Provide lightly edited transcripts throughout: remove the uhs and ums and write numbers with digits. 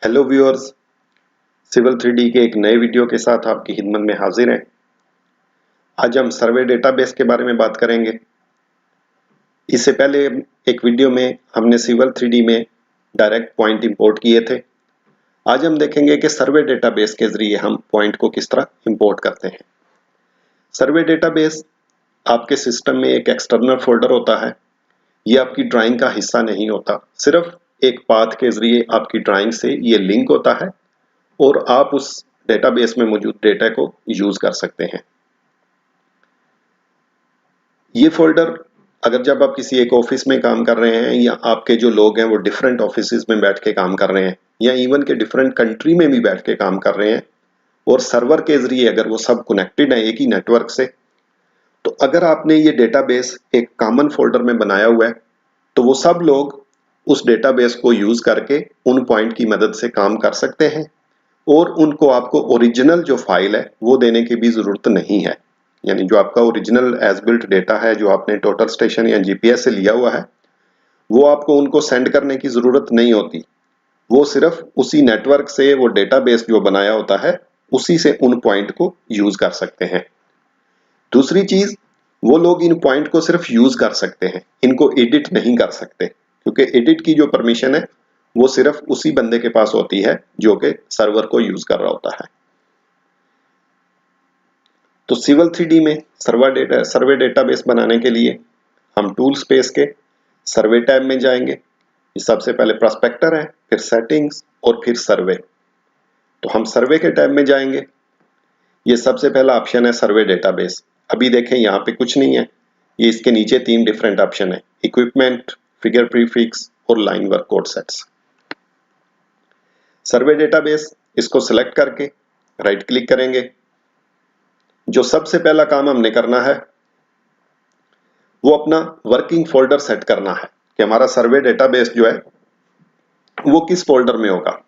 Hello viewers, civil 3D के एक नए वीडियो के साथ आपकी खिदमत में हाजिर हैं। आज हम सर्वे डेटाबेस के बारे में बात करेंगे। इससे पहले एक वीडियो में हमने सिविल 3D में डायरेक्ट पॉइंट इंपोर्ट किए थे। आज हम देखेंगे कि सर्वे डेटाबेस के जरिए हम पॉइंट को किस तरह इंपोर्ट करते हैं। सर्वे डेटाबेस आपके सिस्टम में एक एक्सटर्नल फोल्डर होता है। ये आपकी ड्राइंग का हिस्सा नहीं होता, सिर्फ एक पाथ के जरिए आपकी ड्राइंग से ये लिंक होता है और आप उस डेटाबेस में मौजूद डेटा को यूज कर सकते हैं। ये फोल्डर अगर जब आप किसी एक ऑफिस में काम कर रहे हैं या आपके जो लोग हैं वो डिफरेंट ऑफिसेज में बैठ के काम कर रहे हैं या इवन के डिफरेंट कंट्री में भी बैठ के काम कर रहे हैं और सर्वर के जरिए अगर वो सब कनेक्टेड है एक ही नेटवर्क से, तो अगर आपने ये डेटाबेस एक कॉमन फोल्डर में बनाया हुआ है तो वो सब लोग उस डेटाबेस को यूज करके उन पॉइंट की मदद से काम कर सकते हैं और उनको आपको ओरिजिनल जो फाइल है वो देने की भी जरूरत नहीं है। यानी जो आपका ओरिजिनल एज बिल्ट डेटा है जो आपने टोटल स्टेशन या जीपीएस से लिया हुआ है वो आपको उनको सेंड करने की जरूरत नहीं होती। वो सिर्फ उसी नेटवर्क से वो डेटाबेस जो बनाया होता है उसी से उन पॉइंट को यूज कर सकते हैं। दूसरी चीज, वो लोग इन पॉइंट को सिर्फ यूज कर सकते हैं, इनको एडिट नहीं कर सकते, क्योंकि एडिट की जो परमिशन है वो सिर्फ उसी बंदे के पास होती है जो कि सर्वर को यूज कर रहा होता है। तो सिविल 3D में सर्वे डेटाबेस बनाने के लिए हम टूल स्पेस के सर्वे टैब में जाएंगे। ये सबसे पहले प्रोस्पेक्टर है, फिर सेटिंग्स और फिर सर्वे। तो हम सर्वे के टैब में जाएंगे। ये सबसे पहला ऑप्शन है सर्वे डेटाबेस। अभी देखें यहाँ पे कुछ नहीं है, ये इसके नीचे तीन डिफरेंट ऑप्शन है, इक्विपमेंट, फिगर प्रीफिक्स और लाइन वर्क कोड सेट्स। सर्वे डेटाबेस इसको सिलेक्ट करके राइट क्लिक करेंगे। जो सबसे पहला काम हमने करना है वो अपना वर्किंग फोल्डर सेट करना है कि हमारा सर्वे डेटाबेस जो है वो किस फोल्डर में होगा।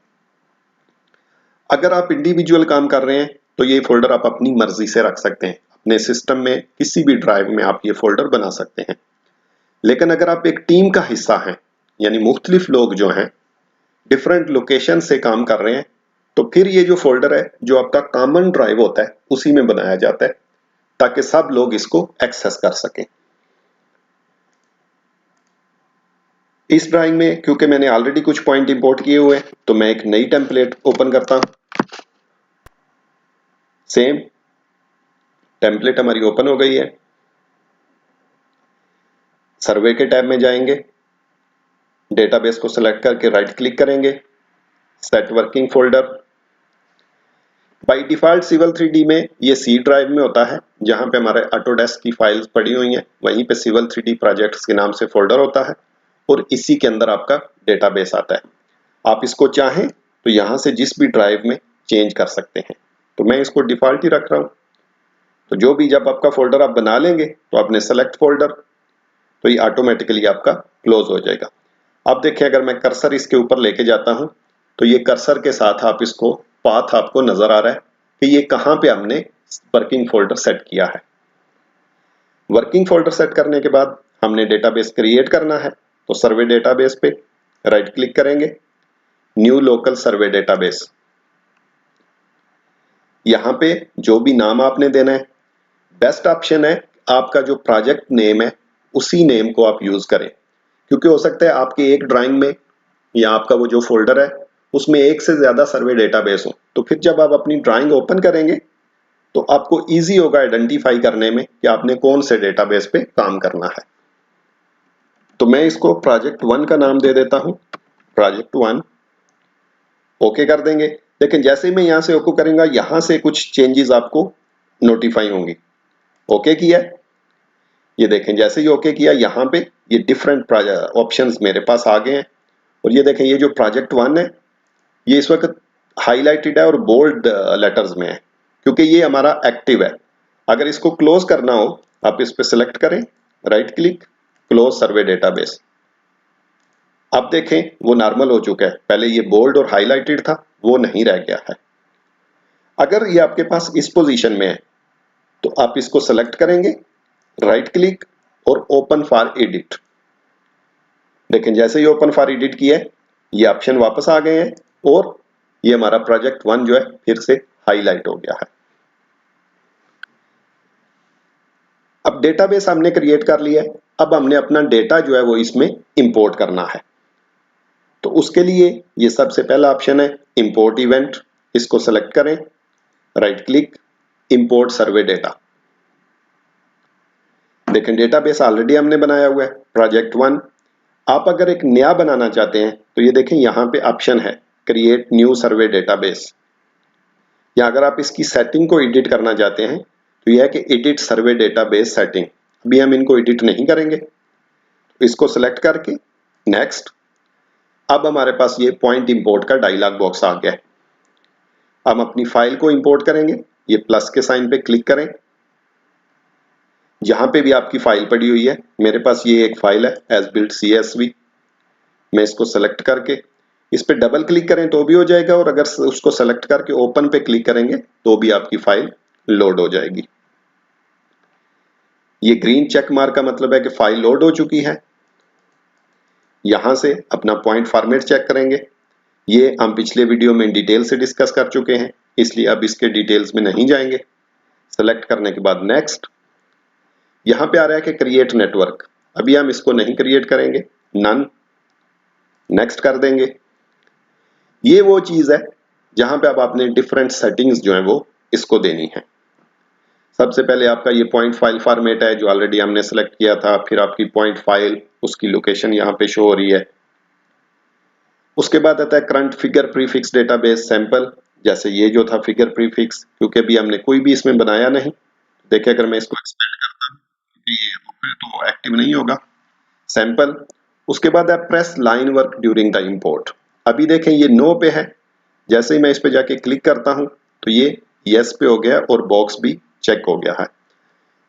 अगर आप इंडिविजुअल काम कर रहे हैं तो ये फोल्डर आप अपनी मर्जी से रख सकते हैं, अपने सिस्टम में किसी भी ड्राइव में आप ये फोल्डर बना सकते हैं। लेकिन अगर आप एक टीम का हिस्सा हैं, यानी मुख्तलिफ लोग जो हैं डिफरेंट लोकेशन से काम कर रहे हैं, तो फिर ये जो फोल्डर है जो आपका कॉमन ड्राइव होता है उसी में बनाया जाता है ताकि सब लोग इसको एक्सेस कर सकें। इस ड्राइंग में क्योंकि मैंने ऑलरेडी कुछ पॉइंट इंपोर्ट किए हुए हैं तो मैं एक नई टेम्पलेट ओपन करता हूं। सेम टेम्पलेट हमारी ओपन हो गई है। सर्वे के टैब में जाएंगे, डेटाबेस को सिलेक्ट करके राइट क्लिक करेंगे, set working folder. By default civil 3D में ये सी ड्राइव में होता है जहां पे हमारे ऑटोडेस्क की फाइल्स पड़ी हुई हैं, वहीं पे सिविल 3D प्रोजेक्ट्स के नाम से फोल्डर होता है और इसी के अंदर आपका डेटाबेस आता है। आप इसको चाहें तो यहां से जिस भी ड्राइव में चेंज कर सकते हैं, तो मैं इसको डिफॉल्ट ही रख रहा हूं। तो जो भी जब आपका फोल्डर आप बना लेंगे तो आपने सेलेक्ट फोल्डर, तो ये ऑटोमेटिकली आपका क्लोज हो जाएगा। अब देखिए अगर मैं कर्सर इसके ऊपर लेके जाता हूं तो ये कर्सर के साथ आप इसको पाथ आपको नजर आ रहा है कि ये कहां पे हमने वर्किंग फोल्डर सेट किया है। वर्किंग फोल्डर सेट करने के बाद हमने डेटाबेस क्रिएट करना है, तो सर्वे डेटाबेस पे राइट क्लिक करेंगे, न्यू लोकल सर्वे डेटाबेस। यहां पे जो भी नाम आपने देना है, बेस्ट ऑप्शन है आपका जो प्रोजेक्ट नेम है उसी नेम को आप यूज करें, क्योंकि हो सकता है आपकी एक ड्राइंग में या आपका वो जो फोल्डर है उसमें एक से ज्यादा सर्वे डेटाबेस हो, तो फिर जब आप अपनी ड्राइंग ओपन करेंगे तो आपको इजी होगा आइडेंटिफाई करने में कि आपने कौन से डेटाबेस पे काम करना है। तो मैं इसको प्रोजेक्ट 1 का नाम दे देता हूं, प्रोजेक्ट 1। ओके कर देंगे। लेकिन जैसे ही मैं यहां से ओके करूंगा यहां से कुछ चेंजेस आपको नोटिफाई होंगी। ओके किया, ये देखें जैसे ही ओके किया यहाँ पे ये डिफरेंट ऑप्शंस मेरे पास आ गए हैं और ये देखें ये जो प्रोजेक्ट 1 है ये इस वक्त हाईलाइटेड है और बोल्ड लेटर्स में है क्योंकि ये हमारा एक्टिव है। अगर इसको क्लोज करना हो आप इस पे सिलेक्ट करें, राइट क्लिक, क्लोज सर्वे डेटाबेस। अब देखें वो नॉर्मल हो चुका है, पहले ये बोल्ड और हाईलाइटेड था वो नहीं रह गया है। अगर ये आपके पास इस पोजीशन में है तो आप इसको सेलेक्ट करेंगे, राइट क्लिक और ओपन फॉर एडिट। देखें जैसे ही ओपन फॉर एडिट किया ये ऑप्शन वापस आ गए हैं और ये हमारा प्रोजेक्ट 1 जो है फिर से हाईलाइट हो गया है। अब डेटाबेस हमने क्रिएट कर लिया है, अब हमने अपना डेटा जो है वो इसमें इंपोर्ट करना है। तो उसके लिए ये सबसे पहला ऑप्शन है इंपोर्ट इवेंट, इसको सेलेक्ट करें, right click, import survey data. देखें डेटाबेस ऑलरेडी हमने बनाया हुआ है प्रोजेक्ट 1। आप अगर एक नया बनाना चाहते हैं तो ये देखें यहाँ पे ऑप्शन है क्रिएट न्यू सर्वे डेटाबेस, या अगर आप इसकी सेटिंग को एडिट करना चाहते हैं तो यह है कि एडिट सर्वे डेटाबेस सेटिंग। अभी हम इनको एडिट नहीं करेंगे, तो इसको सेलेक्ट करके नेक्स्ट। अब हमारे पास ये पॉइंट इंपोर्ट का डायलॉग बॉक्स आ गया है। हम अपनी फाइल को इंपोर्ट करेंगे, ये प्लस के साइन पे क्लिक करें। जहां पे भी आपकी फाइल पड़ी हुई है, मेरे पास ये एक फाइल है एसबिल्ट CSV, मैं इसको सेलेक्ट करके इस पे डबल क्लिक करें तो भी हो जाएगा, और अगर उसको सेलेक्ट करके ओपन पे क्लिक करेंगे तो भी आपकी फाइल लोड हो जाएगी। ये ग्रीन चेक मार्क का मतलब है कि फाइल लोड हो चुकी है। यहां से अपना पॉइंट फॉर्मेट चेक करेंगे, ये हम पिछले वीडियो में डिटेल से डिस्कस कर चुके हैं, इसलिए अब इसके डिटेल्स में नहीं जाएंगे। सेलेक्ट करने के बाद नेक्स्ट, यहां पे आ रहा है कि क्रिएट नेटवर्क, अभी हम इसको नहीं क्रिएट करेंगे, नन, नेक्स्ट कर देंगे। ये वो चीज है जहां पे अब आपने डिफरेंट सेटिंग्स जो है वो इसको देनी है। सबसे पहले आपका ये पॉइंट फाइल फॉर्मेट है जो ऑलरेडी हमने सेलेक्ट किया था, फिर आपकी पॉइंट फाइल, उसकी लोकेशन यहाँ पे शो हो रही है। उसके बाद आता है current figure prefix database sample, जैसे ये जो था फिगर प्रीफिक्स, क्योंकि अभी हमने कोई भी इसमें बनाया नहीं। देखिए अगर मैं इसको एक्सपेंड करता हूँ ये तो एक्टिव नहीं होगा, सैंपल। उसके बाद है press line work during the import, अभी देखें ये नो पे है, जैसे ही मैं इस पे जाके क्लिक करता हूं तो ये यस पे हो गया और बॉक्स भी चेक हो गया है।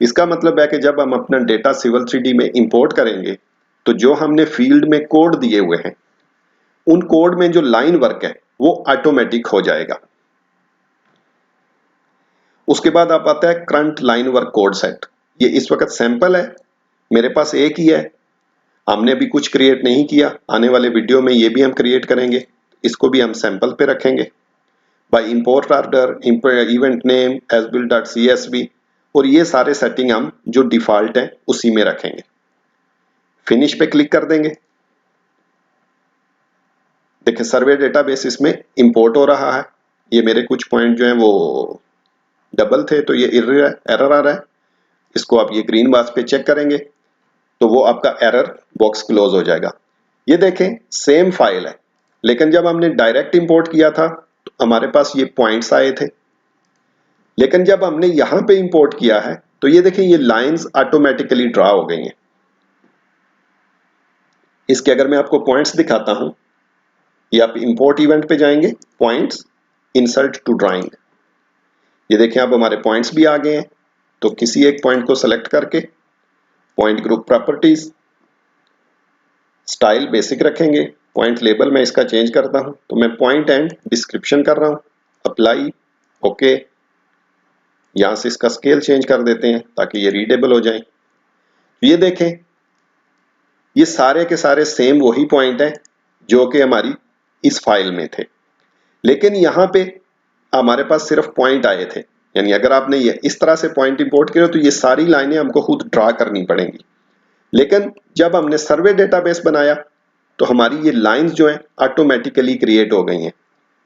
इसका मतलब है कि जब हम अपना डेटा सिविल 3D में इंपोर्ट करेंगे तो जो हमने फील्ड में कोड दिए हुए हैं उन कोड में जो लाइन वर्क है वो ऑटोमेटिक हो जाएगा। उसके बाद आप आता है current line work code set, ये इस वक्त सैंपल है, मेरे पास एक ही है, हमने भी कुछ क्रिएट नहीं किया, आने वाले वीडियो में ये भी हम क्रिएट करेंगे, इसको भी हम सैंपल पे रखेंगे। By import order, event name, sbuild.csv, और ये सारे सेटिंग हम जो डिफॉल्ट है उसी में रखेंगे। फिनिश पे क्लिक कर देंगे। देखिए सर्वे डेटाबेस इसमें इंपोर्ट हो रहा है, ये मेरे कुछ पॉइंट जो हैं वो डबल थे तो ये एरर आ रहा है, इसको आप ये ग्रीन बॉक्स पे चेक करेंगे तो वो आपका एरर बॉक्स क्लोज हो जाएगा। ये देखें सेम फाइल है, लेकिन जब हमने डायरेक्ट इंपोर्ट किया था तो हमारे पास ये पॉइंट्स आए थे, लेकिन जब हमने यहां पे इंपोर्ट किया है तो ये देखें ये लाइंस ऑटोमेटिकली ड्रा हो गई हैं। इसके अगर मैं आपको पॉइंट्स दिखाता हूं, ये आप इंपोर्ट इवेंट पे जाएंगे, पॉइंट्स, इंसर्ट टू ड्राइंग, ये देखें अब हमारे पॉइंट्स भी आ गए हैं। तो किसी एक पॉइंट को सेलेक्ट करके point group properties, style basic रखेंगे, पॉइंट लेबल मैं इसका चेंज करता हूं तो मैं पॉइंट एंड डिस्क्रिप्शन कर रहा हूं, अप्लाई, ओके। यहां से इसका स्केल चेंज कर देते हैं ताकि ये रीडेबल हो जाए। ये देखें ये सारे के सारे सेम वही पॉइंट हैं जो कि हमारी इस फाइल में थे, लेकिन यहां पे हमारे पास सिर्फ पॉइंट आए थे, यानी अगर आपने ये इस तरह से पॉइंट इंपोर्ट किया तो ये सारी लाइनें हमको खुद ड्रा करनी पड़ेंगी। लेकिन जब हमने सर्वे डेटाबेस बनाया तो हमारी ये लाइंस जो हैं ऑटोमेटिकली क्रिएट हो गई हैं,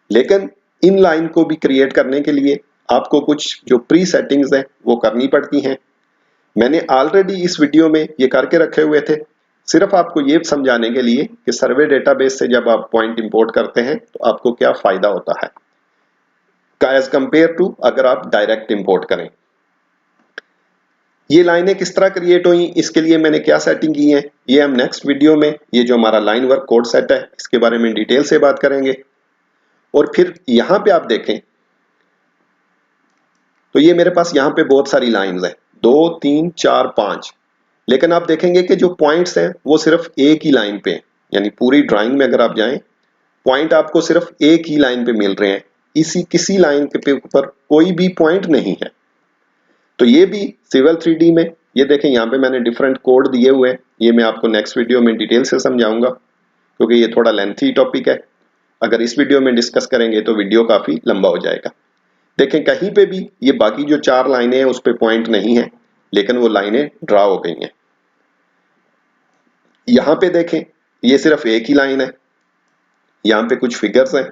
लेकिन इन लाइन को भी क्रिएट करने के लिए आपको कुछ जो प्री सेटिंग्स हैं वो करनी पड़ती हैं। मैंने ऑलरेडी इस वीडियो में ये करके रखे हुए थे, सिर्फ आपको ये समझाने के लिए कि सर्वे डेटाबेस से जब आप पॉइंट इंपोर्ट करते हैं तो आपको क्या फायदा होता है एज कंपेयर टू अगर आप डायरेक्ट इंपोर्ट करें। ये लाइनें किस तरह क्रिएट हुई, इसके लिए मैंने क्या सेटिंग की है, ये हम नेक्स्ट वीडियो में ये जो हमारा लाइन वर्क कोड सेट है इसके बारे में डिटेल से बात करेंगे। और फिर यहां पे आप देखें तो ये मेरे पास यहां पे बहुत सारी लाइंस हैं, 2 3 4 5, लेकिन आप देखेंगे कि जो पॉइंट्स हैं वो सिर्फ एक ही लाइन पे हैं, यानी पूरी ड्राइंग में अगर आप जाएं पॉइंट आपको सिर्फ एक ही लाइन पे मिल रहे हैं, इसी किसी लाइन के ऊपर कोई भी पॉइंट नहीं है। तो ये भी सिविल 3D में ये देखें यहाँ पे मैंने डिफरेंट कोड दिए हुए हैं, ये मैं आपको नेक्स्ट वीडियो में डिटेल से समझाऊंगा क्योंकि ये थोड़ा लेंथी टॉपिक है। अगर इस वीडियो में डिस्कस करेंगे तो वीडियो काफी लंबा हो जाएगा। देखें कहीं पे भी ये बाकी जो 4 लाइनें हैं उस पे पॉइंट नहीं है, लेकिन वो लाइनें ड्रा हो गई हैं। यहाँ पे देखें ये सिर्फ एक ही लाइन है, यहाँ पे कुछ फिगर्स हैं।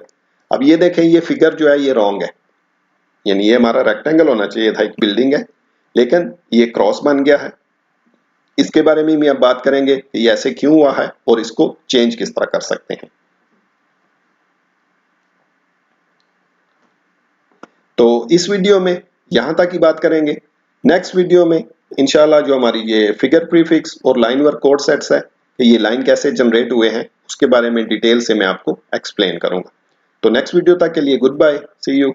अब ये देखें ये फिगर जो है ये रॉन्ग है, यानी ये हमारा रेक्टेंगल होना चाहिए था, एक बिल्डिंग है, लेकिन ये क्रॉस बन गया है। इसके बारे में भी अब बात करेंगे कि ये ऐसे क्यों हुआ है और इसको चेंज किस तरह कर सकते हैं। तो इस वीडियो में यहां तक ही बात करेंगे। नेक्स्ट वीडियो में इंशाल्लाह जो हमारी ये फिगर प्रीफिक्स और लाइन वर्क कोड सेट्स है कि ये लाइन कैसे जनरेट हुए हैं उसके बारे में डिटेल से मैं आपको एक्सप्लेन करूंगा। तो नेक्स्ट वीडियो तक के लिए गुड बाय, सी यू।